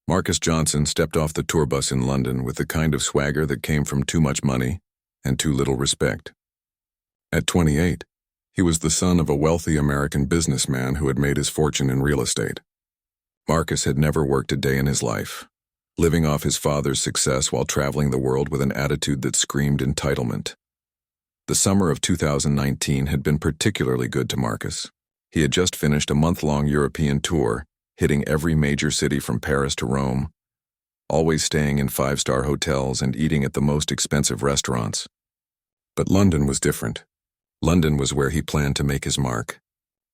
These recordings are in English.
Marcus Johnson stepped off the tour bus in London with the kind of swagger that came from too much money and too little respect. At 28, he was the son of a wealthy American businessman who had made his fortune in real estate. Marcus had never worked a day in his life, living off his father's success while traveling the world with an attitude that screamed entitlement. The summer of 2019 had been particularly good to Marcus. He had just finished a month-long European tour, hitting every major city from Paris to Rome, always staying in five-star hotels and eating at the most expensive restaurants. But London was different. London was where he planned to make his mark,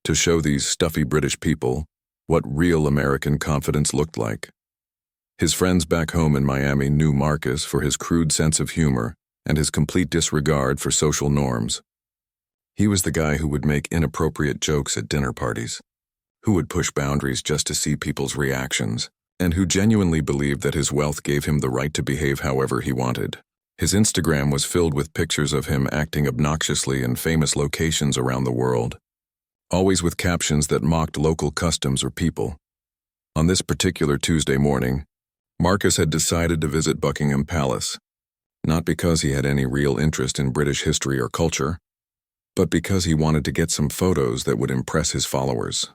to show these stuffy British people what real American confidence looked like. His friends back home in Miami knew Marcus for his crude sense of humor and his complete disregard for social norms. He was the guy who would make inappropriate jokes at dinner parties, who would push boundaries just to see people's reactions, and who genuinely believed that his wealth gave him the right to behave however he wanted. His Instagram was filled with pictures of him acting obnoxiously in famous locations around the world, always with captions that mocked local customs or people. On this particular Tuesday morning, Marcus had decided to visit Buckingham Palace, not because he had any real interest in British history or culture, but because he wanted to get some photos that would impress his followers.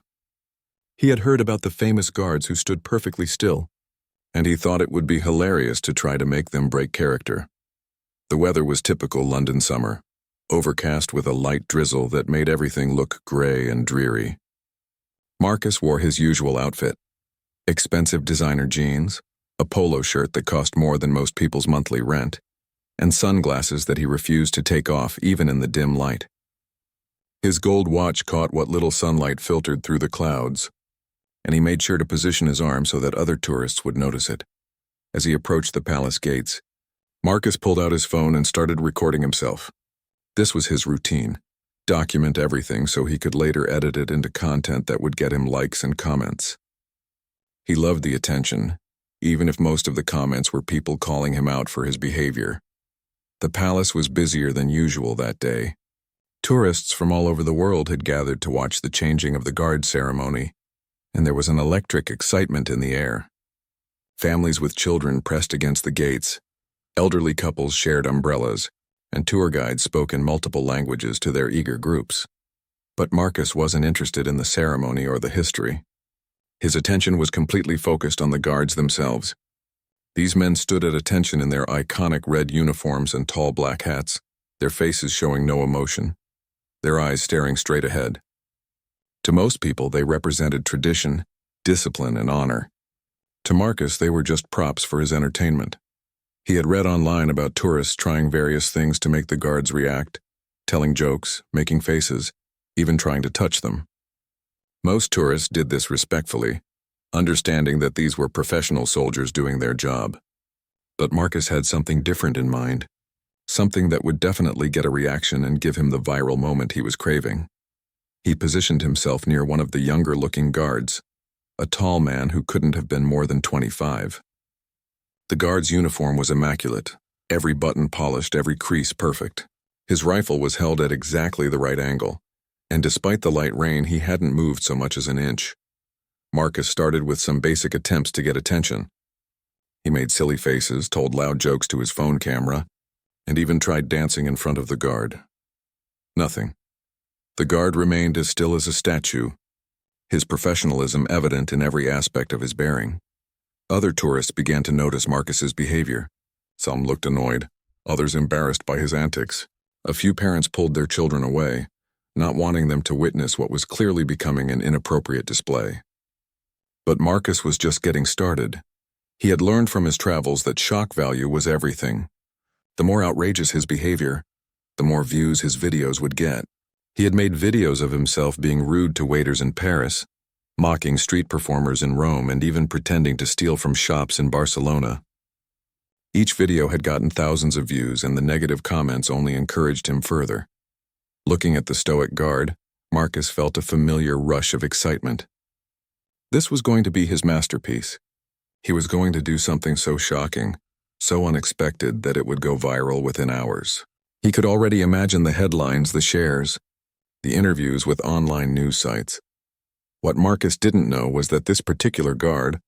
He had heard about the famous guards who stood perfectly still, and he thought it would be hilarious to try to make them break character. The weather was typical London summer, overcast with a light drizzle that made everything look gray and dreary. Marcus wore his usual outfit: expensive designer jeans, a polo shirt that cost more than most people's monthly rent, and sunglasses that he refused to take off even in the dim light. His gold watch caught what little sunlight filtered through the clouds, and he made sure to position his arm so that other tourists would notice it. As he approached the palace gates, Marcus pulled out his phone and started recording himself. This was his routine: document everything so he could later edit it into content that would get him likes and comments. He loved the attention, even if most of the comments were people calling him out for his behavior. The palace was busier than usual that day. Tourists from all over the world had gathered to watch the changing of the guard ceremony, and there was an electric excitement in the air. Families with children pressed against the gates, elderly couples shared umbrellas, and tour guides spoke in multiple languages to their eager groups. But Marcus wasn't interested in the ceremony or the history. His attention was completely focused on the guards themselves. These men stood at attention in their iconic red uniforms and tall black hats, their faces showing no emotion, their eyes staring straight ahead. To most people, they represented tradition, discipline, and honor. To Marcus, they were just props for his entertainment. He had read online about tourists trying various things to make the guards react, telling jokes, making faces, even trying to touch them. Most tourists did this respectfully, understanding that these were professional soldiers doing their job. But Marcus had something different in mind, something that would definitely get a reaction and give him the viral moment he was craving. He positioned himself near one of the younger-looking guards, a tall man who couldn't have been more than 25. The guard's uniform was immaculate, every button polished, every crease perfect. His rifle was held at exactly the right angle, and despite the light rain, he hadn't moved so much as an inch. Marcus started with some basic attempts to get attention. He made silly faces, told loud jokes to his phone camera, and even tried dancing in front of the guard. Nothing. The guard remained as still as a statue, his professionalism evident in every aspect of his bearing. Other tourists began to notice Marcus's behavior. Some looked annoyed, others embarrassed by his antics. A few parents pulled their children away, not wanting them to witness what was clearly becoming an inappropriate display. But Marcus was just getting started. He had learned from his travels that shock value was everything. The more outrageous his behavior, the more views his videos would get. He had made videos of himself being rude to waiters in Paris, mocking street performers in Rome, and even pretending to steal from shops in Barcelona. Each video had gotten thousands of views, and the negative comments only encouraged him further. Looking at the stoic guard, Marcus felt a familiar rush of excitement. This was going to be his masterpiece. He was going to do something so shocking, so unexpected that it would go viral within hours. He could already imagine the headlines, the shares, the interviews with online news sites. What Marcus didn't know was that this particular guard,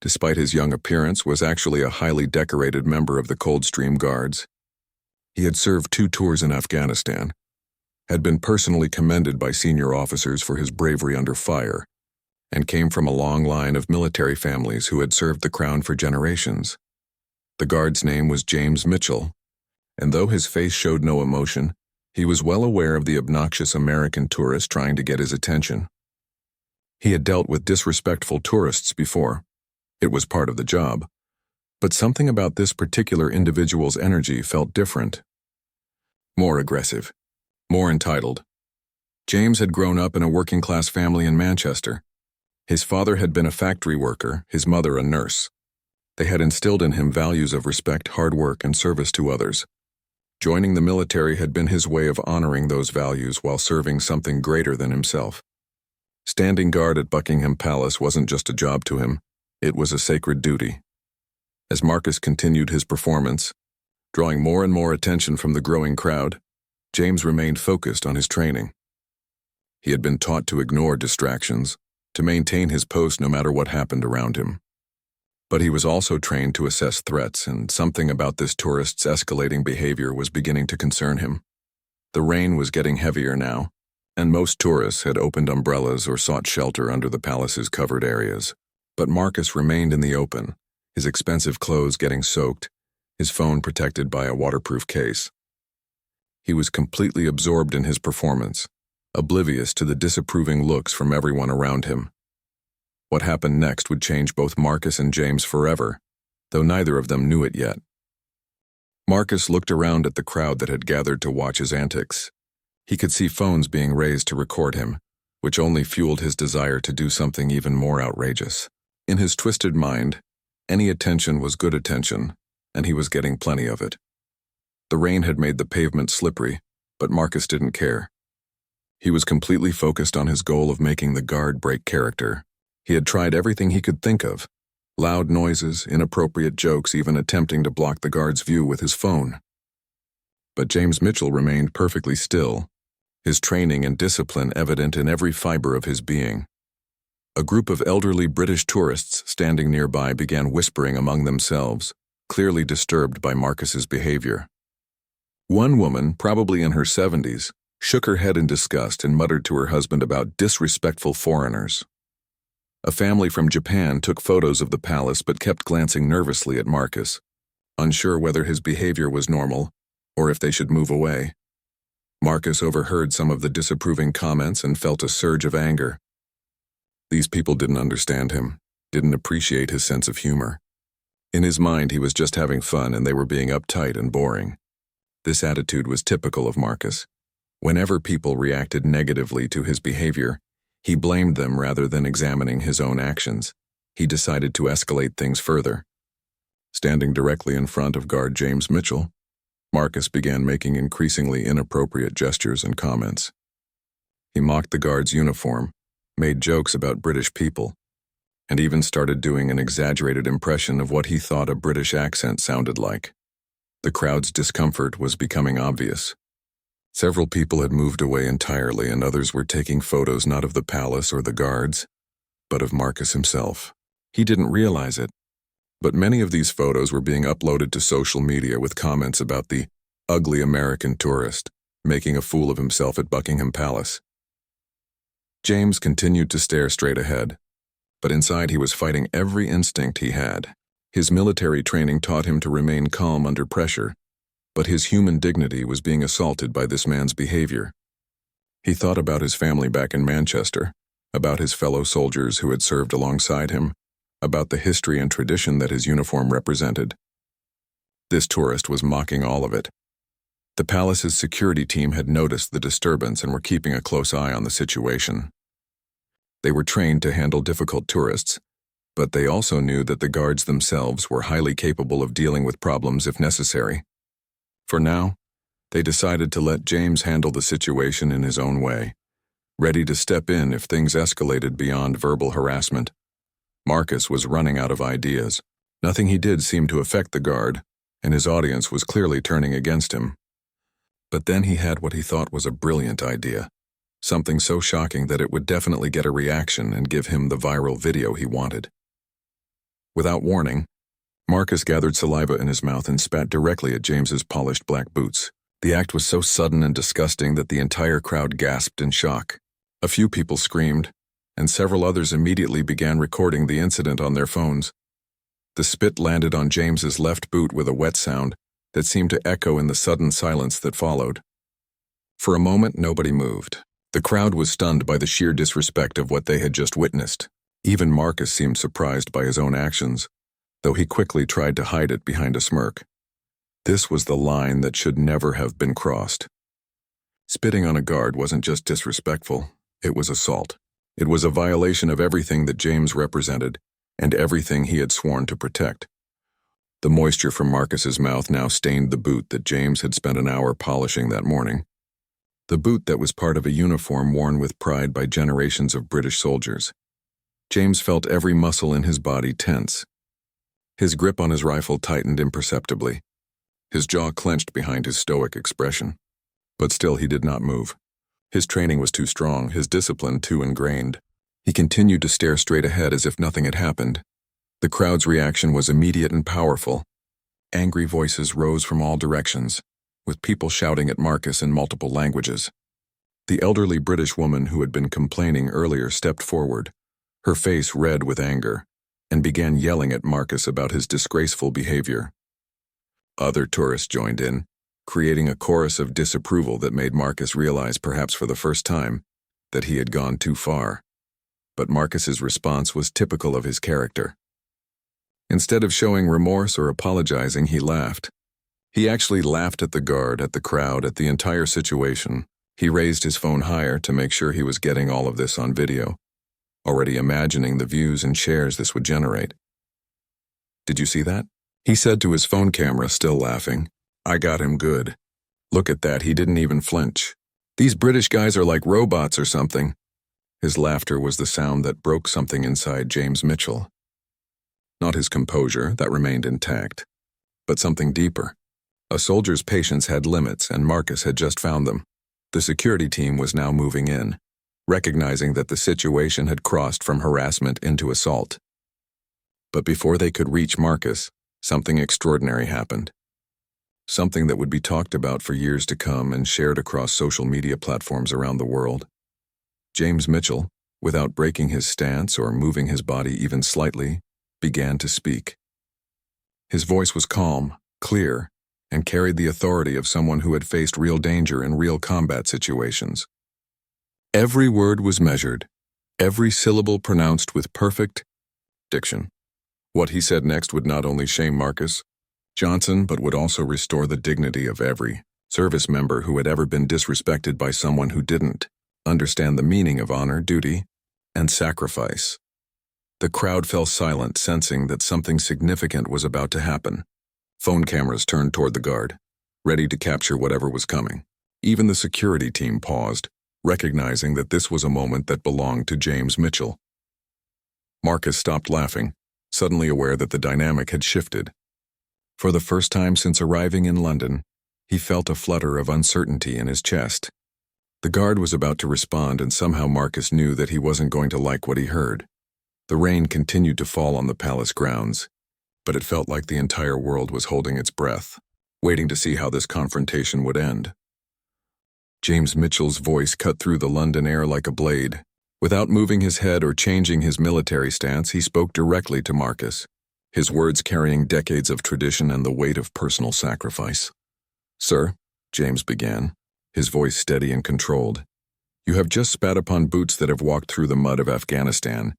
despite his young appearance, was actually a highly decorated member of the Coldstream Guards. He had served 2 tours in Afghanistan, had been personally commended by senior officers for his bravery under fire, and came from a long line of military families who had served the crown for generations. The guard's name was James Mitchell, and though his face showed no emotion, he was well aware of the obnoxious American tourist trying to get his attention. He had dealt with disrespectful tourists before. It was part of the job. But something about this particular individual's energy felt different. More aggressive. More entitled. James had grown up in a working-class family in Manchester. His father had been a factory worker, his mother a nurse. They had instilled in him values of respect, hard work, and service to others. Joining the military had been his way of honoring those values while serving something greater than himself. Standing guard at Buckingham Palace wasn't just a job to him, it was a sacred duty. As Marcus continued his performance, drawing more and more attention from the growing crowd, James remained focused on his training. He had been taught to ignore distractions, to maintain his post no matter what happened around him. But he was also trained to assess threats, and something about this tourist's escalating behavior was beginning to concern him. The rain was getting heavier now, and most tourists had opened umbrellas or sought shelter under the palace's covered areas. But Marcus remained in the open, his expensive clothes getting soaked, his phone protected by a waterproof case. He was completely absorbed in his performance, oblivious to the disapproving looks from everyone around him. What happened next would change both Marcus and James forever, though neither of them knew it yet. Marcus looked around at the crowd that had gathered to watch his antics. He could see phones being raised to record him, which only fueled his desire to do something even more outrageous. In his twisted mind, any attention was good attention, and he was getting plenty of it. The rain had made the pavement slippery, but Marcus didn't care. He was completely focused on his goal of making the guard break character. He had tried everything he could think of, loud noises, inappropriate jokes, even attempting to block the guard's view with his phone. But James Mitchell remained perfectly still, his training and discipline evident in every fiber of his being. A group of elderly British tourists standing nearby began whispering among themselves, clearly disturbed by Marcus's behavior. One woman, probably in her 70s, shook her head in disgust and muttered to her husband about disrespectful foreigners. A family from Japan took photos of the palace but kept glancing nervously at Marcus, unsure whether his behavior was normal or if they should move away. Marcus overheard some of the disapproving comments and felt a surge of anger. These people didn't understand him, didn't appreciate his sense of humor. In his mind, he was just having fun and they were being uptight and boring. This attitude was typical of Marcus. Whenever people reacted negatively to his behavior, he blamed them rather than examining his own actions. He decided to escalate things further. Standing directly in front of guard James Mitchell, Marcus began making increasingly inappropriate gestures and comments. He mocked the guard's uniform, made jokes about British people, and even started doing an exaggerated impression of what he thought a British accent sounded like. The crowd's discomfort was becoming obvious. Several people had moved away entirely, and others were taking photos not of the palace or the guards, but of Marcus himself. He didn't realize it, but many of these photos were being uploaded to social media with comments about the ugly American tourist making a fool of himself at Buckingham Palace. James continued to stare straight ahead, but inside he was fighting every instinct he had. His military training taught him to remain calm under pressure, but his human dignity was being assaulted by this man's behavior. He thought about his family back in Manchester, about his fellow soldiers who had served alongside him, about the history and tradition that his uniform represented. This tourist was mocking all of it. The palace's security team had noticed the disturbance and were keeping a close eye on the situation. They were trained to handle difficult tourists, but they also knew that the guards themselves were highly capable of dealing with problems if necessary. For now, they decided to let James handle the situation in his own way, ready to step in if things escalated beyond verbal harassment. Marcus was running out of ideas. Nothing he did seemed to affect the guard, and his audience was clearly turning against him. But then he had what he thought was a brilliant idea, something so shocking that it would definitely get a reaction and give him the viral video he wanted. Without warning, Marcus gathered saliva in his mouth and spat directly at James's polished black boots. The act was so sudden and disgusting that the entire crowd gasped in shock. A few people screamed, and several others immediately began recording the incident on their phones. The spit landed on James's left boot with a wet sound that seemed to echo in the sudden silence that followed. For a moment, nobody moved. The crowd was stunned by the sheer disrespect of what they had just witnessed. Even Marcus seemed surprised by his own actions, though he quickly tried to hide it behind a smirk. This was the line that should never have been crossed. Spitting on a guard wasn't just disrespectful, it was assault. It was a violation of everything that James represented and everything he had sworn to protect. The moisture from Marcus's mouth now stained the boot that James had spent an hour polishing that morning. The boot that was part of a uniform worn with pride by generations of British soldiers. James felt every muscle in his body tense. His grip on his rifle tightened imperceptibly. His jaw clenched behind his stoic expression. But still he did not move. His training was too strong, his discipline too ingrained. He continued to stare straight ahead as if nothing had happened. The crowd's reaction was immediate and powerful. Angry voices rose from all directions, with people shouting at Marcus in multiple languages. The elderly British woman who had been complaining earlier stepped forward, her face red with anger, and began yelling at Marcus about his disgraceful behavior. Other tourists joined in, creating a chorus of disapproval that made Marcus realize, perhaps for the first time, that he had gone too far. But Marcus's response was typical of his character. Instead of showing remorse or apologizing, he laughed. He actually laughed at the guard, at the crowd, at the entire situation. He raised his phone higher to make sure he was getting all of this on video, already imagining the views and shares this would generate. "Did you see that?" he said to his phone camera, still laughing. "I got him good. Look at that, he didn't even flinch. These British guys are like robots or something." His laughter was the sound that broke something inside James Mitchell. Not his composure, that remained intact, but something deeper. A soldier's patience had limits, and Marcus had just found them. The security team was now moving in, recognizing that the situation had crossed from harassment into assault. But before they could reach Marcus, something extraordinary happened. Something that would be talked about for years to come and shared across social media platforms around the world. James Mitchell, without breaking his stance or moving his body even slightly, began to speak. His voice was calm, clear, and carried the authority of someone who had faced real danger in real combat situations. Every word was measured, every syllable pronounced with perfect diction. What he said next would not only shame Marcus Johnson, but would also restore the dignity of every service member who had ever been disrespected by someone who didn't understand the meaning of honor, duty, and sacrifice. The crowd fell silent, sensing that something significant was about to happen. Phone cameras turned toward the guard, ready to capture whatever was coming. Even the security team paused, recognizing that this was a moment that belonged to James Mitchell. Marcus stopped laughing, suddenly aware that the dynamic had shifted. For the first time since arriving in London, he felt a flutter of uncertainty in his chest. The guard was about to respond, and somehow Marcus knew that he wasn't going to like what he heard. The rain continued to fall on the palace grounds, but it felt like the entire world was holding its breath, waiting to see how this confrontation would end. James Mitchell's voice cut through the London air like a blade. Without moving his head or changing his military stance, he spoke directly to Marcus, his words carrying decades of tradition and the weight of personal sacrifice. "Sir," James began, his voice steady and controlled, "you have just spat upon boots that have walked through the mud of Afghanistan,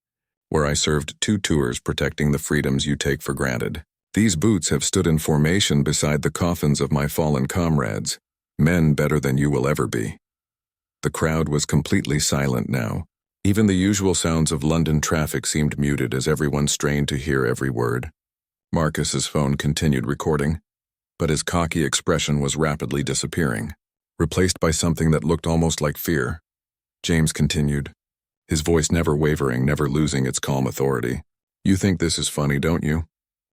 where I served 2 tours protecting the freedoms you take for granted. These boots have stood in formation beside the coffins of my fallen comrades, men better than you will ever be." The crowd was completely silent now. Even the usual sounds of London traffic seemed muted as everyone strained to hear every word. Marcus's phone continued recording, but his cocky expression was rapidly disappearing, replaced by something that looked almost like fear. James continued, his voice never wavering, never losing its calm authority. "You think this is funny, don't you?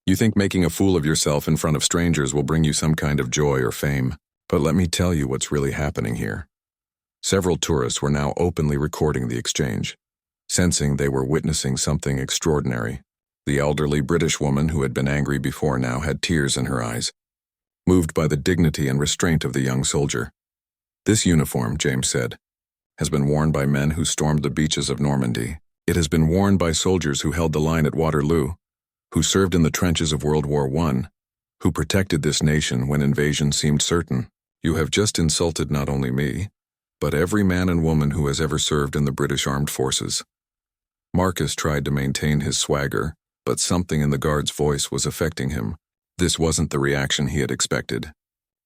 You think making a fool of yourself in front of strangers will bring you some kind of joy or fame. But let me tell you what's really happening here." Several tourists were now openly recording the exchange, sensing they were witnessing something extraordinary. The elderly British woman who had been angry before now had tears in her eyes, moved by the dignity and restraint of the young soldier. "This uniform," James said, "has been worn by men who stormed the beaches of Normandy. It has been worn by soldiers who held the line at Waterloo, who served in the trenches of World War I, who protected this nation when invasion seemed certain. You have just insulted not only me, but every man and woman who has ever served in the British Armed Forces." Marcus tried to maintain his swagger, but something in the guard's voice was affecting him. This wasn't the reaction he had expected.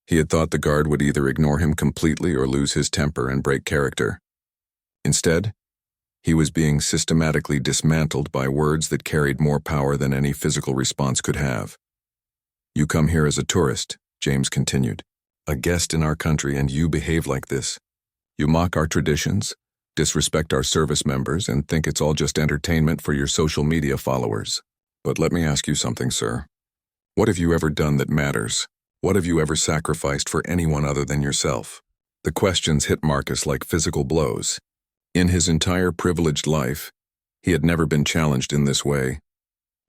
He had thought the guard would either ignore him completely or lose his temper and break character. Instead, he was being systematically dismantled by words that carried more power than any physical response could have. "You come here as a tourist," James continued, "a guest in our country, and you behave like this. You mock our traditions, disrespect our service members, and think it's all just entertainment for your social media followers. But let me ask you something, sir. What have you ever done that matters? What have you ever sacrificed for anyone other than yourself?" The questions hit Marcus like physical blows. In his entire privileged life, he had never been challenged in this way.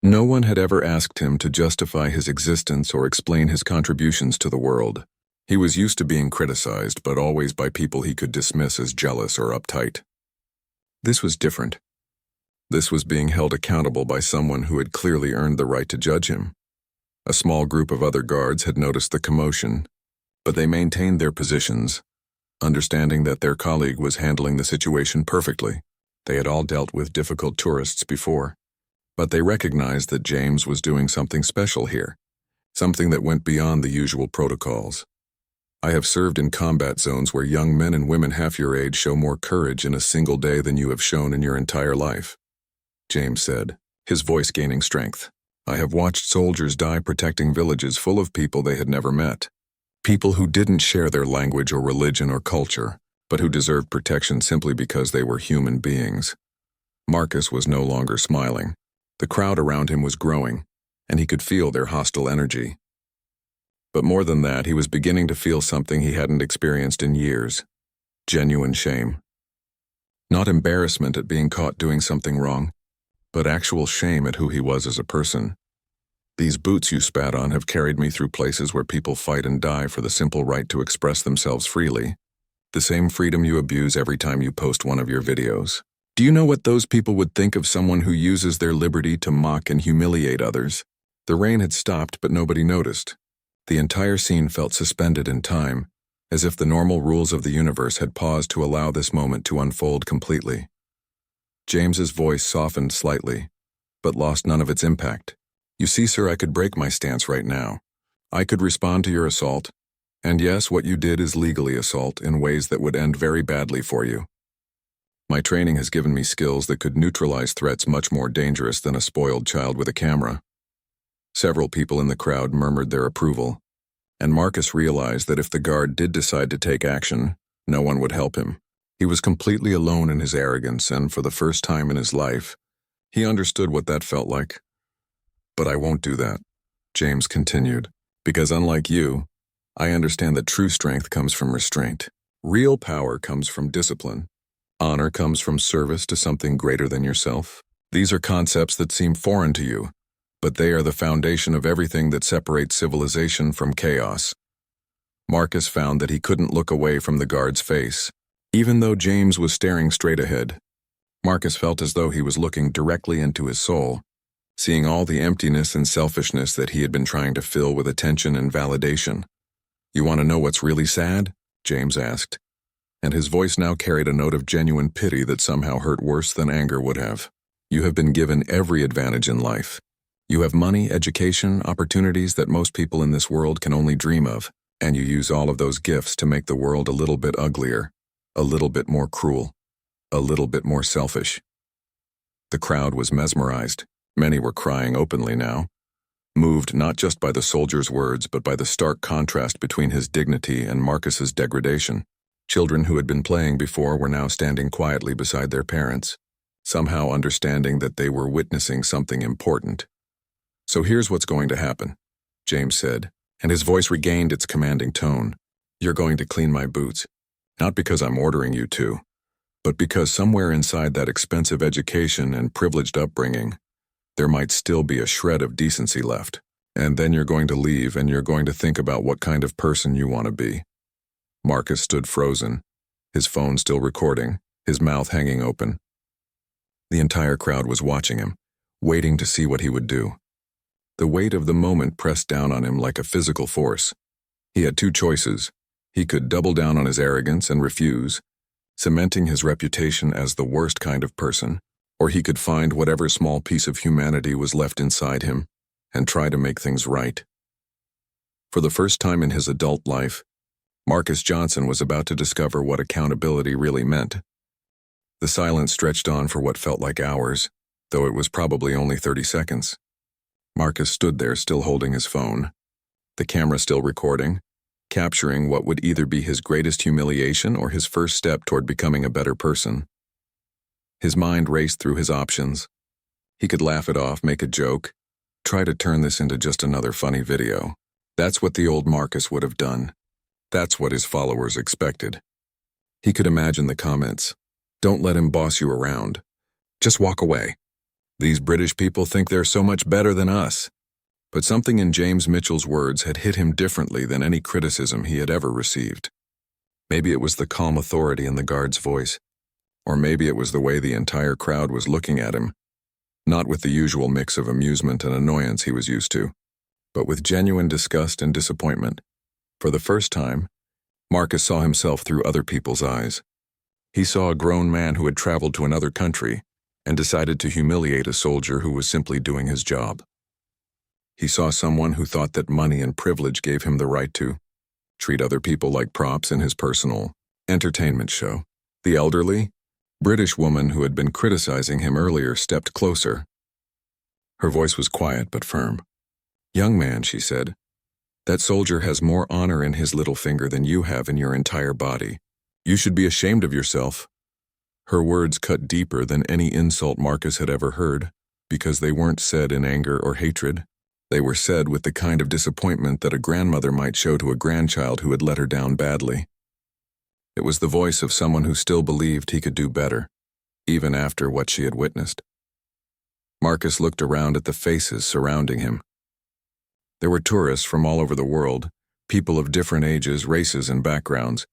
No one had ever asked him to justify his existence or explain his contributions to the world. He was used to being criticized, but always by people he could dismiss as jealous or uptight. This was different. This was being held accountable by someone who had clearly earned the right to judge him. A small group of other guards had noticed the commotion, but they maintained their positions, understanding that their colleague was handling the situation perfectly. They had all dealt with difficult tourists before, but they recognized that James was doing something special here, something that went beyond the usual protocols. "I have served in combat zones where young men and women half your age show more courage in a single day than you have shown in your entire life," James said, his voice gaining strength. "I have watched soldiers die protecting villages full of people they had never met. People who didn't share their language or religion or culture, but who deserved protection simply because they were human beings." Marcus was no longer smiling. The crowd around him was growing, and he could feel their hostile energy. But more than that, he was beginning to feel something he hadn't experienced in years: genuine shame. Not embarrassment at being caught doing something wrong, but actual shame at who he was as a person. "These boots you spat on have carried me through places where people fight and die for the simple right to express themselves freely. The same freedom you abuse every time you post one of your videos. Do you know what those people would think of someone who uses their liberty to mock and humiliate others?" The rain had stopped, but nobody noticed. The entire scene felt suspended in time, as if the normal rules of the universe had paused to allow this moment to unfold completely. James's voice softened slightly, but lost none of its impact. "You see, sir, I could break my stance right now. I could respond to your assault, and yes, what you did is legally assault in ways that would end very badly for you. My training has given me skills that could neutralize threats much more dangerous than a spoiled child with a camera." Several people in the crowd murmured their approval, and Marcus realized that if the guard did decide to take action, no one would help him. He was completely alone in his arrogance, and for the first time in his life, he understood what that felt like. "But I won't do that," James continued, "because unlike you, I understand that true strength comes from restraint. Real power comes from discipline. Honor comes from service to something greater than yourself. These are concepts that seem foreign to you, but they are the foundation of everything that separates civilization from chaos." Marcus found that he couldn't look away from the guard's face. Even though James was staring straight ahead, Marcus felt as though he was looking directly into his soul, seeing all the emptiness and selfishness that he had been trying to fill with attention and validation. "You want to know what's really sad?" James asked, and his voice now carried a note of genuine pity that somehow hurt worse than anger would have. "You have been given every advantage in life. You have money, education, opportunities that most people in this world can only dream of, and you use all of those gifts to make the world a little bit uglier, a little bit more cruel, a little bit more selfish." The crowd was mesmerized. Many were crying openly now, moved not just by the soldier's words but by the stark contrast between his dignity and Marcus's degradation. Children who had been playing before were now standing quietly beside their parents, somehow understanding that they were witnessing something important. "So here's what's going to happen," James said, and his voice regained its commanding tone. "You're going to clean my boots, not because I'm ordering you to, but because somewhere inside that expensive education and privileged upbringing, there might still be a shred of decency left. And then you're going to leave and you're going to think about what kind of person you want to be. Marcus stood frozen, his phone still recording, his mouth hanging open. The entire crowd was watching him, waiting to see what he would do. The weight of the moment pressed down on him like a physical force. He had two choices. He could double down on his arrogance and refuse, cementing his reputation as the worst kind of person, or he could find whatever small piece of humanity was left inside him and try to make things right. For the first time in his adult life, Marcus Johnson was about to discover what accountability really meant. The silence stretched on for what felt like hours, though it was probably only 30 seconds. Marcus stood there still holding his phone, the camera still recording, capturing what would either be his greatest humiliation or his first step toward becoming a better person. His mind raced through his options. He could laugh it off, make a joke, try to turn this into just another funny video. That's what the old Marcus would have done. That's what his followers expected. He could imagine the comments. Don't let him boss you around. Just walk away. These British people think they're so much better than us. But something in James Mitchell's words had hit him differently than any criticism he had ever received. Maybe it was the calm authority in the guard's voice, or maybe it was the way the entire crowd was looking at him, not with the usual mix of amusement and annoyance he was used to, but with genuine disgust and disappointment. For the first time, Marcus saw himself through other people's eyes. He saw a grown man who had traveled to another country and decided to humiliate a soldier who was simply doing his job. He saw someone who thought that money and privilege gave him the right to treat other people like props in his personal entertainment show. The elderly, British woman who had been criticizing him earlier stepped closer. Her voice was quiet but firm. "Young man," she said, "that soldier has more honor in his little finger than you have in your entire body. You should be ashamed of yourself." Her words cut deeper than any insult Marcus had ever heard, because they weren't said in anger or hatred. They were said with the kind of disappointment that a grandmother might show to a grandchild who had let her down badly. It was the voice of someone who still believed he could do better, even after what she had witnessed. Marcus looked around at the faces surrounding him. There were tourists from all over the world, people of different ages, races, and backgrounds,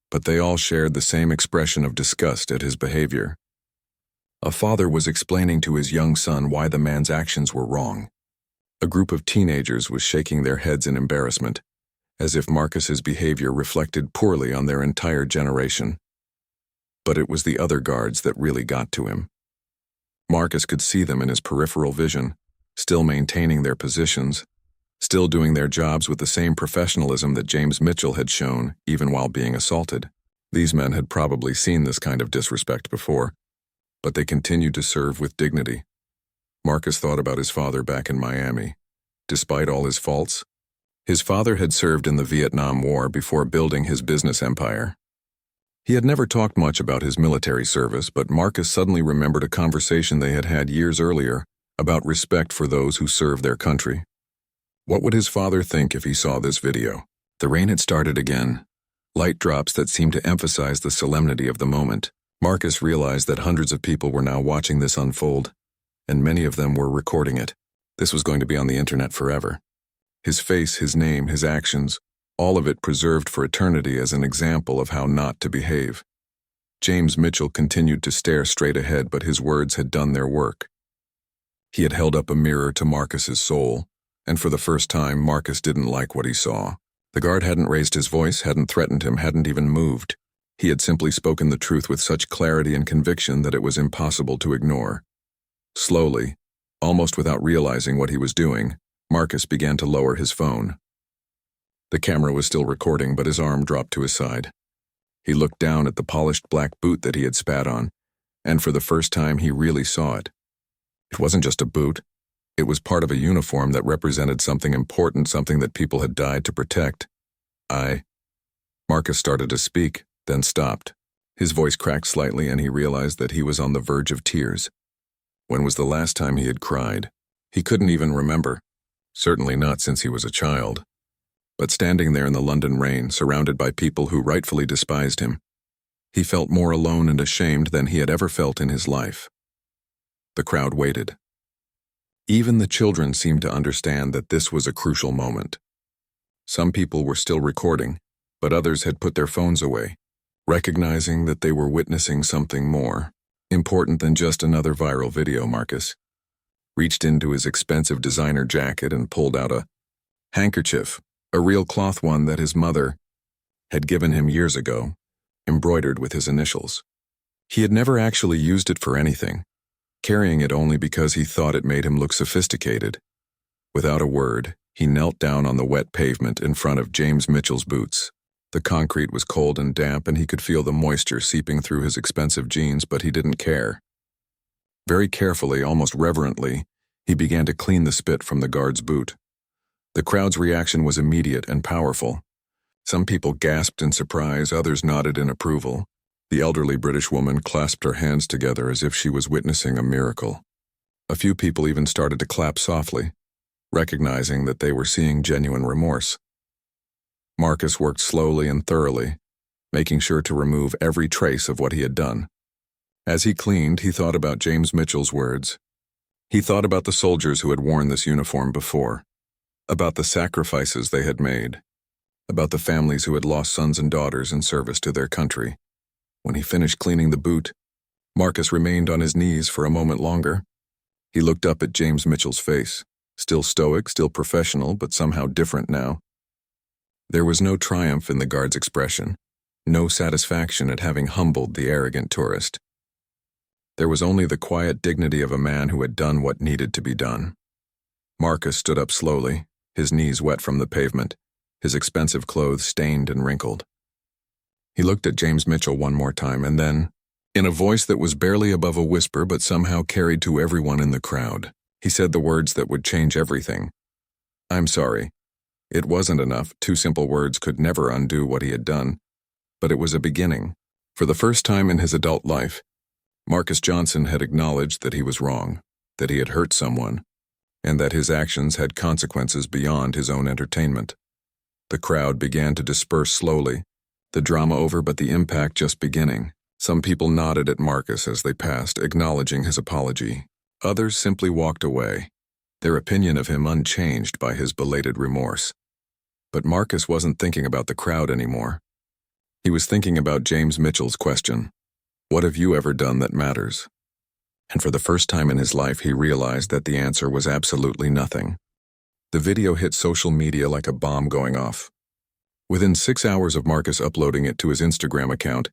but they all shared the same expression of disgust at his behavior. A father was explaining to his young son why the man's actions were wrong. A group of teenagers was shaking their heads in embarrassment, as if Marcus's behavior reflected poorly on their entire generation. But it was the other guards that really got to him. Marcus could see them in his peripheral vision, still maintaining their positions, still doing their jobs with the same professionalism that James Mitchell had shown even while being assaulted. These men had probably seen this kind of disrespect before, but they continued to serve with dignity. Marcus thought about his father back in Miami. Despite all his faults, his father had served in the Vietnam War before building his business empire. He had never talked much about his military service, but Marcus suddenly remembered a conversation they had had years earlier about respect for those who serve their country. What would his father think if he saw this video? The rain had started again, light drops that seemed to emphasize the solemnity of the moment. Marcus realized that hundreds of people were now watching this unfold, and many of them were recording it. This was going to be on the internet forever. His face, his name, his actions, all of it preserved for eternity as an example of how not to behave. James Mitchell continued to stare straight ahead, but his words had done their work. He had held up a mirror to Marcus's soul, and for the first time, Marcus didn't like what he saw. The guard hadn't raised his voice, hadn't threatened him, hadn't even moved. He had simply spoken the truth with such clarity and conviction that it was impossible to ignore. Slowly, almost without realizing what he was doing, Marcus began to lower his phone. The camera was still recording, but his arm dropped to his side. He looked down at the polished black boot that he had spat on, and for the first time he really saw it. It wasn't just a boot. It was part of a uniform that represented something important, something that people had died to protect. Marcus started to speak, then stopped. His voice cracked slightly, and he realized that he was on the verge of tears. When was the last time he had cried? He couldn't even remember. Certainly not since he was a child. But standing there in the London rain, surrounded by people who rightfully despised him, he felt more alone and ashamed than he had ever felt in his life. The crowd waited. Even the children seemed to understand that this was a crucial moment. Some people were still recording, but others had put their phones away, recognizing that they were witnessing something more important than just another viral video. Marcus reached into his expensive designer jacket and pulled out a handkerchief, a real cloth one that his mother had given him years ago, embroidered with his initials. He had never actually used it for anything, carrying it only because he thought it made him look sophisticated. Without a word, he knelt down on the wet pavement in front of James Mitchell's boots. The concrete was cold and damp, and he could feel the moisture seeping through his expensive jeans, but he didn't care. Very carefully, almost reverently, he began to clean the spit from the guard's boot. The crowd's reaction was immediate and powerful. Some people gasped in surprise, others nodded in approval. The elderly British woman clasped her hands together as if she was witnessing a miracle. A few people even started to clap softly, recognizing that they were seeing genuine remorse. Marcus worked slowly and thoroughly, making sure to remove every trace of what he had done. As he cleaned, he thought about James Mitchell's words. He thought about the soldiers who had worn this uniform before, about the sacrifices they had made, about the families who had lost sons and daughters in service to their country. When he finished cleaning the boot, Marcus remained on his knees for a moment longer. He looked up at James Mitchell's face, still stoic, still professional, but somehow different now. There was no triumph in the guard's expression, no satisfaction at having humbled the arrogant tourist. There was only the quiet dignity of a man who had done what needed to be done. Marcus stood up slowly, his knees wet from the pavement, his expensive clothes stained and wrinkled. He looked at James Mitchell one more time and then, in a voice that was barely above a whisper but somehow carried to everyone in the crowd, he said the words that would change everything. "I'm sorry." It wasn't enough. 2 simple words could never undo what he had done, but it was a beginning. For the first time in his adult life, Marcus Johnson had acknowledged that he was wrong, that he had hurt someone, and that his actions had consequences beyond his own entertainment. The crowd began to disperse slowly, the drama over but the impact just beginning. Some people nodded at Marcus as they passed, acknowledging his apology. Others simply walked away, their opinion of him unchanged by his belated remorse. But Marcus wasn't thinking about the crowd anymore. He was thinking about James Mitchell's question, "What have you ever done that matters?" And for the first time in his life, he realized that the answer was absolutely nothing. The video hit social media like a bomb going off. Within 6 hours of Marcus uploading it to his Instagram account,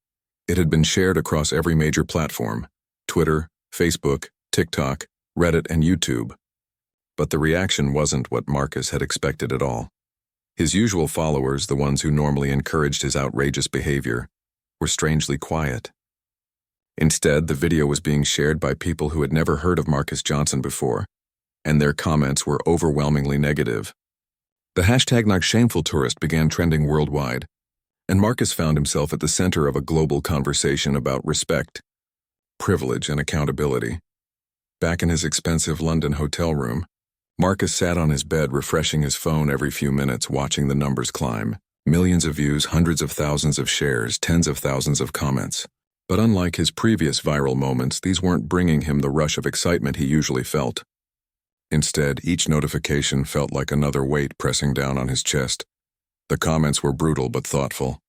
it had been shared across every major platform: Twitter, Facebook, TikTok, Reddit, and YouTube. But the reaction wasn't what Marcus had expected at all. His usual followers, the ones who normally encouraged his outrageous behavior, were strangely quiet. Instead, the video was being shared by people who had never heard of Marcus Johnson before, and their comments were overwhelmingly negative. The hashtag #NotShamefulTourist began trending worldwide, and Marcus found himself at the center of a global conversation about respect, privilege, and accountability. Back in his expensive London hotel room, Marcus sat on his bed refreshing his phone every few minutes, watching the numbers climb. Millions of views, hundreds of thousands of shares, tens of thousands of comments. But unlike his previous viral moments, these weren't bringing him the rush of excitement he usually felt. Instead, each notification felt like another weight pressing down on his chest. The comments were brutal but thoughtful.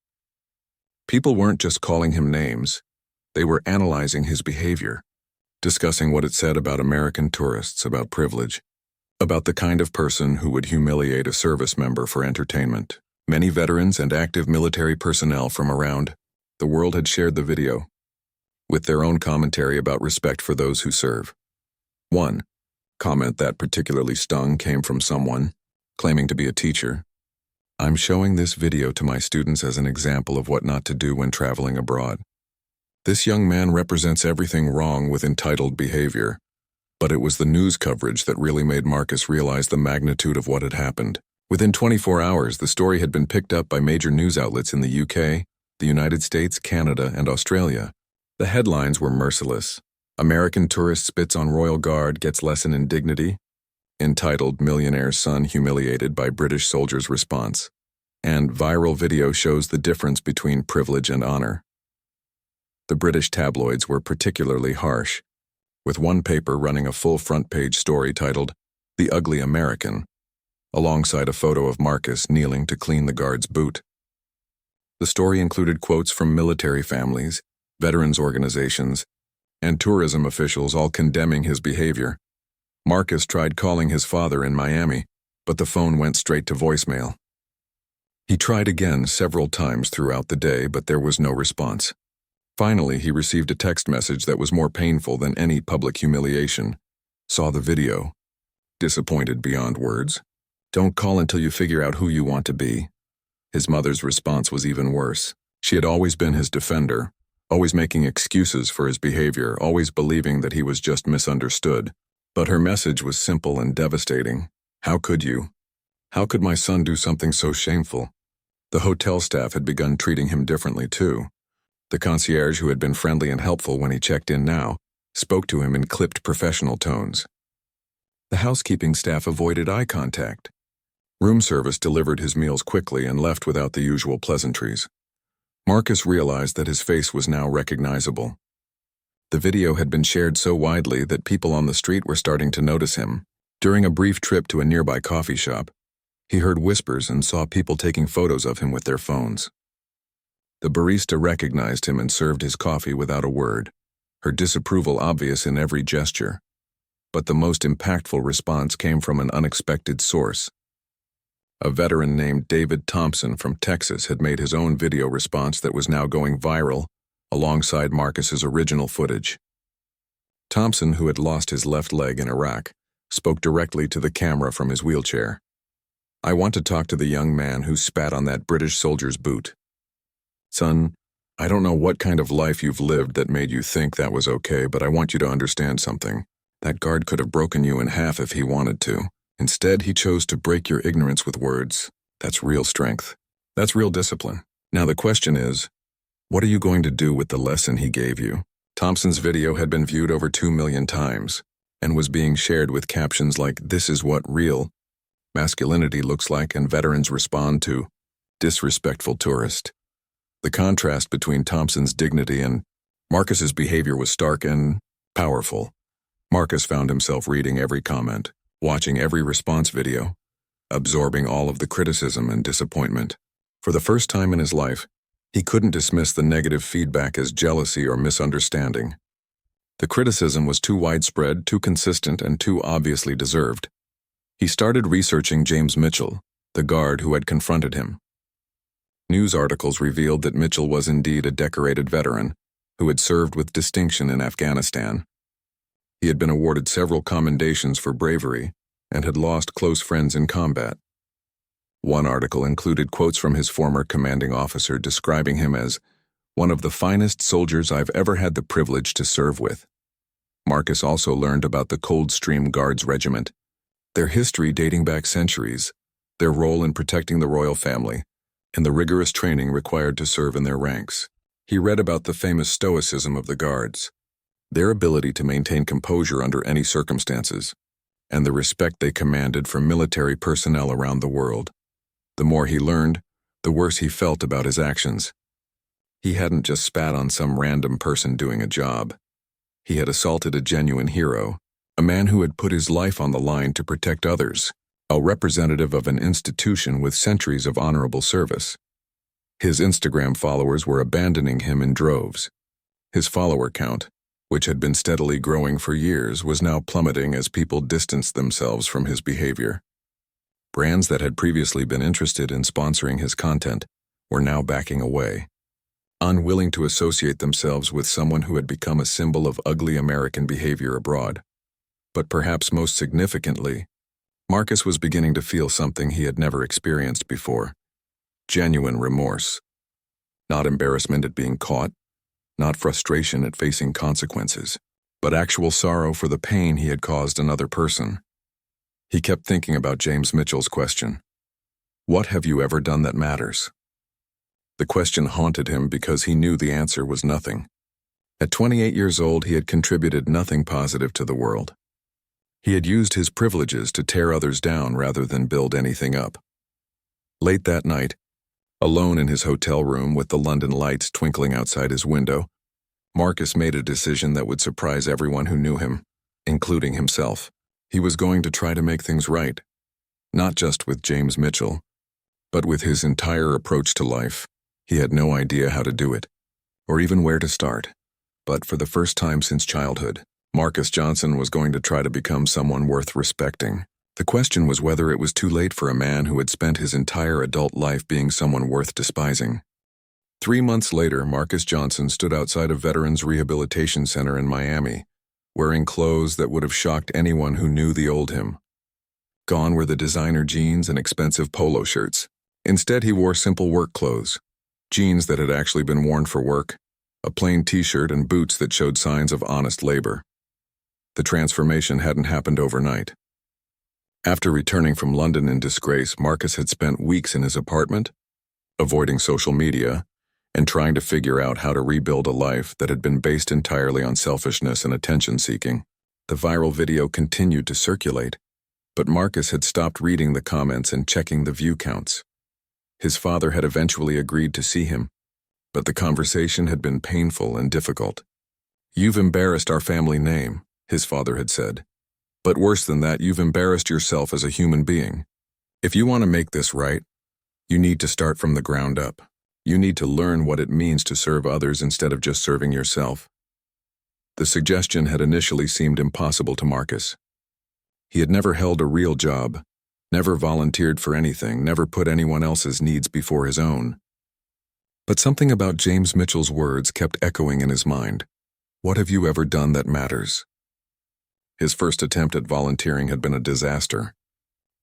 People weren't just calling him names. They were analyzing his behavior, discussing what it said about American tourists, about privilege, about the kind of person who would humiliate a service member for entertainment. Many veterans and active military personnel from around the world had shared the video, with their own commentary about respect for those who serve. One comment that particularly stung came from someone claiming to be a teacher. "I'm showing this video to my students as an example of what not to do when traveling abroad. This young man represents everything wrong with entitled behavior." But it was the news coverage that really made Marcus realize the magnitude of what had happened. Within 24 hours, the story had been picked up by major news outlets in the UK, the United States, Canada, and Australia. The headlines were merciless. "American tourist spits on Royal Guard, gets lesson in dignity," entitled "Millionaire's Son Humiliated by British Soldiers' Response," and "Viral Video Shows the Difference Between Privilege and Honor." The British tabloids were particularly harsh. with one paper running a full front-page story titled, "The Ugly American," alongside a photo of Marcus kneeling to clean the guard's boot. The story included quotes from military families, veterans organizations, and tourism officials all condemning his behavior. Marcus tried calling his father in Miami, but the phone went straight to voicemail. He tried again several times throughout the day, but there was no response. Finally, he received a text message that was more painful than any public humiliation. Saw the video. Disappointed beyond words. "Don't call until you figure out who you want to be." His mother's response was even worse. She had always been his defender, always making excuses for his behavior, always believing that he was just misunderstood. But her message was simple and devastating. "How could you? How could my son do something so shameful?" The hotel staff had begun treating him differently too. The concierge, who had been friendly and helpful when he checked in now, spoke to him in clipped professional tones. The housekeeping staff avoided eye contact. Room service delivered his meals quickly and left without the usual pleasantries. Marcus realized that his face was now recognizable. The video had been shared so widely that people on the street were starting to notice him. During a brief trip to a nearby coffee shop, he heard whispers and saw people taking photos of him with their phones. The barista recognized him and served his coffee without a word, her disapproval obvious in every gesture. But the most impactful response came from an unexpected source. A veteran named David Thompson from Texas had made his own video response that was now going viral, alongside Marcus's original footage. Thompson, who had lost his left leg in Iraq, spoke directly to the camera from his wheelchair. "I want to talk to the young man who spat on that British soldier's boot. Son, I don't know what kind of life you've lived that made you think that was okay, but I want you to understand something. That guard could have broken you in half if he wanted to. Instead, he chose to break your ignorance with words. That's real strength. That's real discipline. Now the question is, what are you going to do with the lesson he gave you?" Thompson's video had been viewed over 2 million times and was being shared with captions like, "This is what real masculinity looks like," and veterans respond to, "Disrespectful tourist." The contrast between Thompson's dignity and Marcus's behavior was stark and powerful. Marcus found himself reading every comment, watching every response video, absorbing all of the criticism and disappointment. For the first time in his life, he couldn't dismiss the negative feedback as jealousy or misunderstanding. The criticism was too widespread, too consistent, and too obviously deserved. He started researching James Mitchell, the guard who had confronted him. News articles revealed that Mitchell was indeed a decorated veteran who had served with distinction in Afghanistan. He had been awarded several commendations for bravery and had lost close friends in combat. One article included quotes from his former commanding officer describing him as one of the finest soldiers I've ever had the privilege to serve with. Marcus also learned about the Coldstream Guards Regiment, their history dating back centuries, their role in protecting the royal family, and the rigorous training required to serve in their ranks. He read about the famous stoicism of the Guards, their ability to maintain composure under any circumstances, and the respect they commanded from military personnel around the world. The more he learned, the worse he felt about his actions. He hadn't just spat on some random person doing a job. He had assaulted a genuine hero, a man who had put his life on the line to protect others, a representative of an institution with centuries of honorable service. His Instagram followers were abandoning him in droves. His follower count, which had been steadily growing for years, was now plummeting as people distanced themselves from his behavior. Brands that had previously been interested in sponsoring his content were now backing away, unwilling to associate themselves with someone who had become a symbol of ugly American behavior abroad. But perhaps most significantly, Marcus was beginning to feel something he had never experienced before: genuine remorse. Not embarrassment at being caught, not frustration at facing consequences, but actual sorrow for the pain he had caused another person. He kept thinking about James Mitchell's question, "What have you ever done that matters?" The question haunted him because he knew the answer was nothing. At 28 years old, he had contributed nothing positive to the world. He had used his privileges to tear others down rather than build anything up. Late that night, alone in his hotel room with the London lights twinkling outside his window, Marcus made a decision that would surprise everyone who knew him, including himself. He was going to try to make things right, not just with James Mitchell, but with his entire approach to life. He had no idea how to do it, or even where to start. But for the first time since childhood, Marcus Johnson was going to try to become someone worth respecting. The question was whether it was too late for a man who had spent his entire adult life being someone worth despising. 3 months later, Marcus Johnson stood outside a Veterans Rehabilitation Center in Miami, wearing clothes that would have shocked anyone who knew the old him. Gone were the designer jeans and expensive polo shirts. Instead, he wore simple work clothes, jeans that had actually been worn for work, a plain t-shirt and boots that showed signs of honest labor. The transformation hadn't happened overnight. After returning from London in disgrace, Marcus had spent weeks in his apartment, avoiding social media, and trying to figure out how to rebuild a life that had been based entirely on selfishness and attention-seeking. The viral video continued to circulate, but Marcus had stopped reading the comments and checking the view counts. His father had eventually agreed to see him, but the conversation had been painful and difficult. "You've embarrassed our family name," his father had said. "But worse than that, you've embarrassed yourself as a human being. If you want to make this right, you need to start from the ground up. You need to learn what it means to serve others instead of just serving yourself." The suggestion had initially seemed impossible to Marcus. He had never held a real job, never volunteered for anything, never put anyone else's needs before his own. But something about James Mitchell's words kept echoing in his mind. "What have you ever done that matters?" His first attempt at volunteering had been a disaster.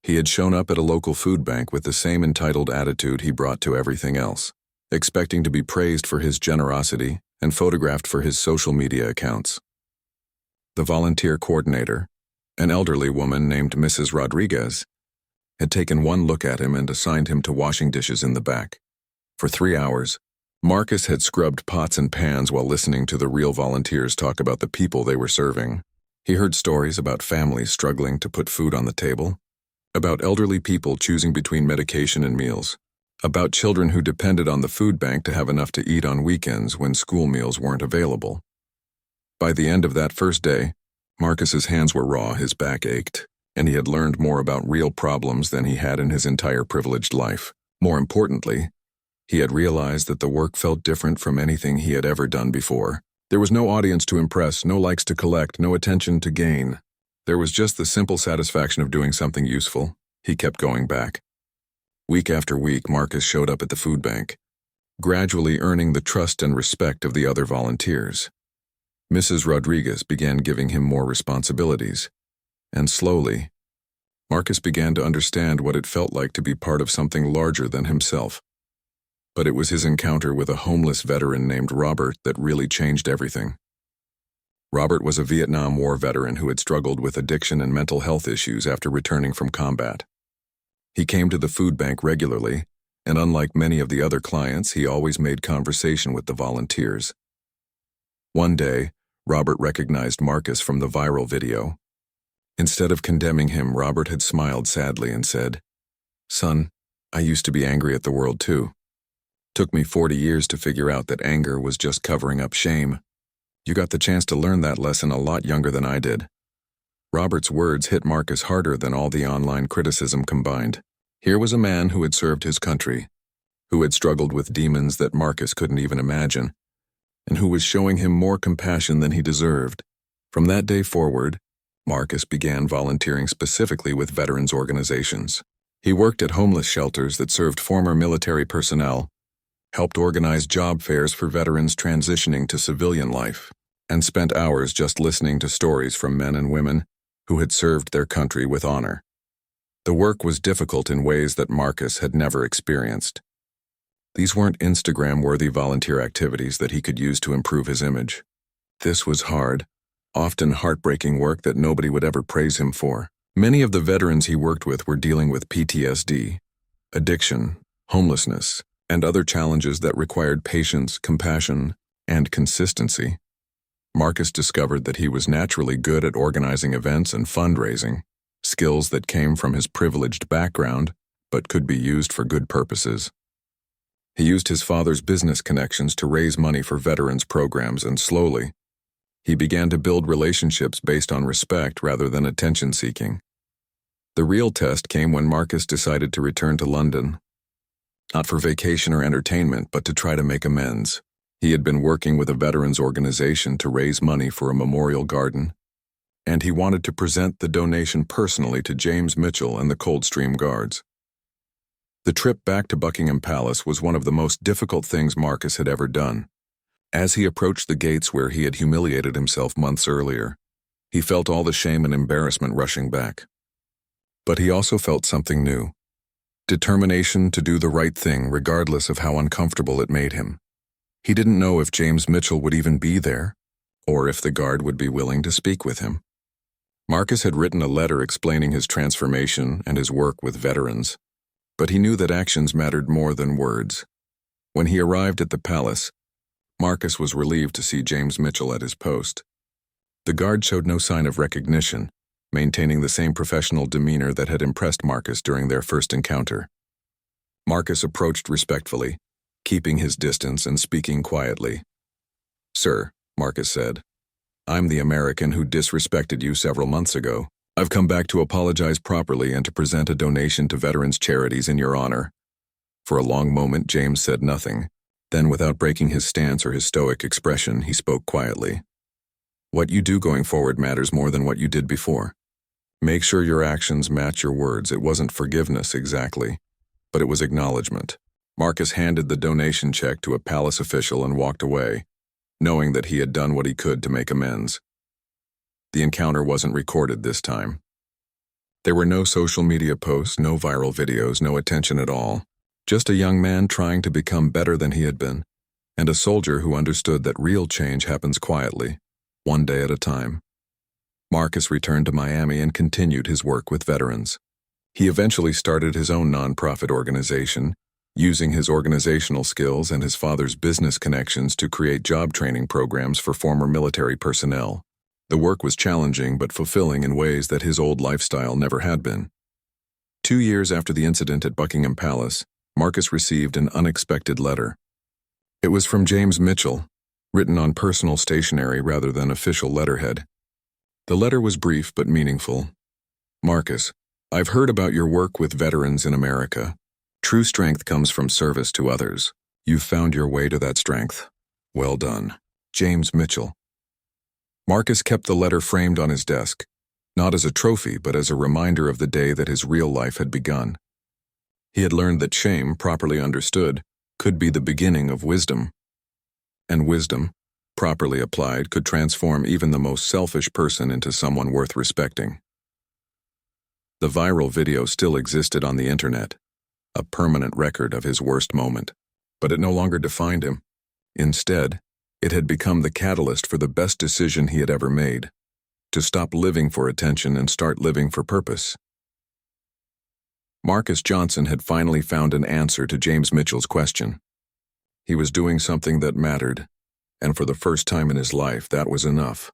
He had shown up at a local food bank with the same entitled attitude he brought to everything else, expecting to be praised for his generosity and photographed for his social media accounts. The volunteer coordinator, an elderly woman named Mrs. Rodriguez, had taken one look at him and assigned him to washing dishes in the back. For 3 hours, Marcus had scrubbed pots and pans while listening to the real volunteers talk about the people they were serving. He heard stories about families struggling to put food on the table, about elderly people choosing between medication and meals, about children who depended on the food bank to have enough to eat on weekends when school meals weren't available. By the end of that first day, Marcus's hands were raw, his back ached, and he had learned more about real problems than he had in his entire privileged life. More importantly, he had realized that the work felt different from anything he had ever done before. There was no audience to impress, no likes to collect, no attention to gain. There was just the simple satisfaction of doing something useful. He kept going back. Week after week, Marcus showed up at the food bank, gradually earning the trust and respect of the other volunteers. Mrs. Rodriguez began giving him more responsibilities, and slowly, Marcus began to understand what it felt like to be part of something larger than himself. But it was his encounter with a homeless veteran named Robert that really changed everything. Robert was a Vietnam War veteran who had struggled with addiction and mental health issues after returning from combat. He came to the food bank regularly, and unlike many of the other clients, he always made conversation with the volunteers. One day, Robert recognized Marcus from the viral video. Instead of condemning him, Robert had smiled sadly and said, "Son, I used to be angry at the world too. Took me 40 years to figure out that anger was just covering up shame. You got the chance to learn that lesson a lot younger than I did." Robert's words hit Marcus harder than all the online criticism combined. Here was a man who had served his country, who had struggled with demons that Marcus couldn't even imagine, and who was showing him more compassion than he deserved. From that day forward, Marcus began volunteering specifically with veterans organizations. He worked at homeless shelters that served former military personnel, helped organize job fairs for veterans transitioning to civilian life, and spent hours just listening to stories from men and women who had served their country with honor. The work was difficult in ways that Marcus had never experienced. These weren't Instagram-worthy volunteer activities that he could use to improve his image. This was hard, often heartbreaking work that nobody would ever praise him for. Many of the veterans he worked with were dealing with PTSD, addiction, homelessness, and other challenges that required patience, compassion, and consistency. Marcus discovered that he was naturally good at organizing events and fundraising, skills that came from his privileged background but could be used for good purposes. He used his father's business connections to raise money for veterans programs, and slowly, he began to build relationships based on respect rather than attention-seeking. The real test came when Marcus decided to return to London, not for vacation or entertainment, but to try to make amends. He had been working with a veterans organization to raise money for a memorial garden, and he wanted to present the donation personally to James Mitchell and the Coldstream Guards. The trip back to Buckingham Palace was one of the most difficult things Marcus had ever done. As he approached the gates where he had humiliated himself months earlier, he felt all the shame and embarrassment rushing back. But he also felt something new: determination to do the right thing regardless of how uncomfortable it made him. He didn't know if James Mitchell would even be there, or if the guard would be willing to speak with him. Marcus had written a letter explaining his transformation and his work with veterans, but he knew that actions mattered more than words. When he arrived at the palace, Marcus was relieved to see James Mitchell at his post. The guard showed no sign of recognition, maintaining the same professional demeanor that had impressed Marcus during their first encounter. Marcus approached respectfully, keeping his distance and speaking quietly. "Sir," Marcus said, "I'm the American who disrespected you several months ago. I've come back to apologize properly and to present a donation to veterans' charities in your honor." For a long moment, James said nothing. Then, without breaking his stance or his stoic expression, he spoke quietly. "What you do going forward matters more than what you did before. Make sure your actions match your words." It wasn't forgiveness exactly, but it was acknowledgement. Marcus handed the donation check to a palace official and walked away, knowing that he had done what he could to make amends. The encounter wasn't recorded this time. There were no social media posts, no viral videos, no attention at all. Just a young man trying to become better than he had been, and a soldier who understood that real change happens quietly, one day at a time. Marcus returned to Miami and continued his work with veterans. He eventually started his own nonprofit organization, using his organizational skills and his father's business connections to create job training programs for former military personnel. The work was challenging but fulfilling in ways that his old lifestyle never had been. 2 years after the incident at Buckingham Palace, Marcus received an unexpected letter. It was from James Mitchell, written on personal stationery rather than official letterhead. The letter was brief but meaningful. "Marcus, I've heard about your work with veterans in America. True strength comes from service to others. You've found your way to that strength. Well done. James Mitchell." Marcus kept the letter framed on his desk, not as a trophy but as a reminder of the day that his real life had begun. He had learned that shame, properly understood, could be the beginning of wisdom. And wisdom, properly applied, could transform even the most selfish person into someone worth respecting. The viral video still existed on the internet, a permanent record of his worst moment, but it no longer defined him. Instead, it had become the catalyst for the best decision he had ever made: to stop living for attention and start living for purpose. Marcus Johnson had finally found an answer to James Mitchell's question. He was doing something that mattered, and for the first time in his life, that was enough.